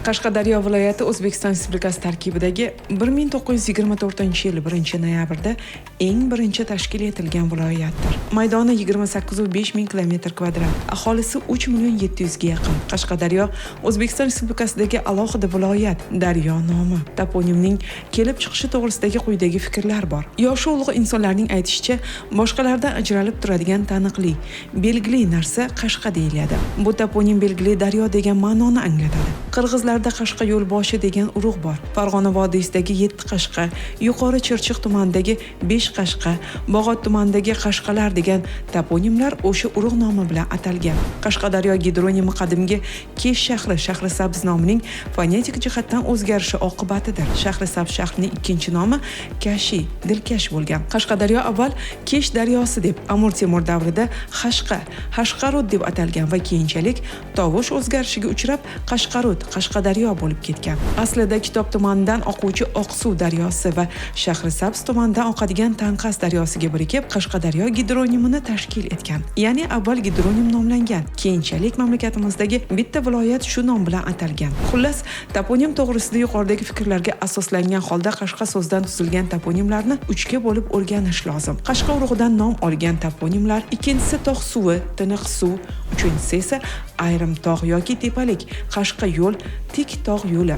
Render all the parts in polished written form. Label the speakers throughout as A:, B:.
A: Qashqadaryo viloyati O'zbekiston Respublikasi tarkibidagi 1924-yil 1-noyabrda eng birinchi tashkil etilgan viloyatdir. Maydoni 28,5 ming km², aholisi 3,700,000 ga yaqin. Qashqadaryo O'zbekiston Respublikasidagi alohida viloyat. Daryo nomi, toponimning kelib chiqishi to'g'risidagi quyidagi fikrlar bor. Yoshi ulug' insonlarning aytishicha, boshqalardan ajralib turadigan taniqli, belgili narsa Qashqa deyiladi. Bu toponim belgili daryo degan ma'noni anglatadi. Qirg'izlarda Qashqa yo'l boshi degan urug' bor. Farg'ona vodiysidagi 7 Qashqa, Yuqori Chirchiq tumanidagi 5 Qashqa, Bog'ot tumanidagi Qashqalar degan toponimlar o'sha urug' nomi bilan atalgan. Qashqadaryo gidronimi qadimgi Kesh shahri, Shahrisabz nomining fonetik jihatdan o'zgarishi oqibatidir. Shahrisabz shahrining ikkinchi nomi Kashi, dilkash bo'lgan. Qashqadaryo avval Kesh daryosi deb, Amir Temur davrida Hashqa, Hashqarut deb atalgan va keyinchalik tovush o'zgarishiga uchrab Qashqarut, Qashqadaryo bo'lib ketgan. Aslida Kitob tumanidan oquvchi Oqsuv daryosi va Shahrisabz tumanidan oqadigan Tanqas daryosiga birikib Qashqadaryo gidronimini tashkil etgan. Ya'ni avval gidronim nomlangan, keyinchalik mamlakatimizdagi bitta viloyat shu nom bilan atalgan. Xullas, toponim to'g'risida yuqoridagi fikrlarga asoslangan holda Qashqa so'zdan tuzilgan toponimlarni 3 ga bo'lib o'rganish lozim. Qashqa urug'idan nom olgan toponimlar, ikkinchisi tog' suvi, tiniq suv, uchinchisi esa ayrim tog' yoki tepalik, Qashqa yo'l, tik tog' yo'li.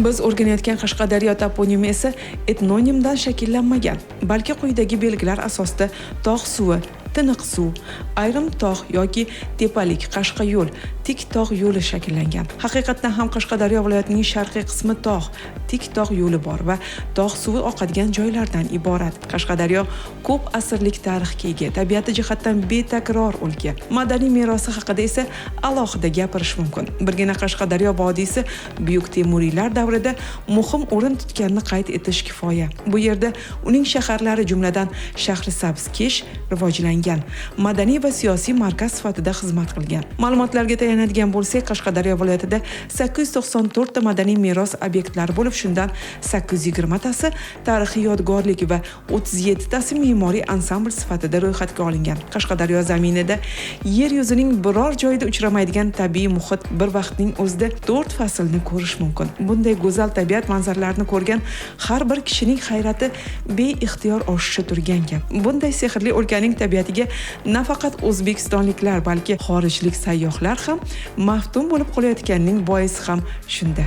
A: Biz o'rganayotgan Qashqadaryo toponimi esa etnonimdan shakllanmagan, balki quyidagi belgilar asosida tog' suvi, tiniq suv, ayrim tog' yoki tepalik, Qashqa yo'l, tik tog' yo'li shakllangan. Haqiqatdan ham Qashqadaryo viloyatining sharqiy qismi tog', tik tog' yo'li bor va tog' suvi oqadigan joylardan iborat. Qashqadaryo ko'p asrlik tarixga ega, tabiati jihatdan betakror o'lka. Madaniy merosi haqida esa alohida gapirish mumkin. Birgina Qashqadaryo vodiysi Buyuk Temuriylar davrida muhim o'rin tutganini qayd etish kifoya. Bu yerda uning shaharlari jumladan Shahrisabz, Kesh rivojlangan, madaniy va siyosiy markaz sifatida xizmat qilgan. Ma'lumotlarga tayanadigan bo'lsak, Qashqadaryo viloyatida 894 ta madaniy meros obyektlari bo'lib, shundan 820 tasi tarixiy yodgorlik va 37 tasi me'moriy ansambl sifatida ro'yxatga olingan. Qashqadaryo zaminida yer yuzining biror joyida uchramaydigan tabiiy muhit bir vaqtning o'zida 4 faslni ko'rish mumkin. Bunday go'zal tabiat manzaralarini ko'rgan har bir kishining hayrati beixtiyor oshishi turgan gap. Bunday sehrli o'lkaning tabiatiga nafaqat o'zbekistonliklar, balki xorijlik sayyohlar ham maftun bo'lib qolayotganining boisi ham shunda.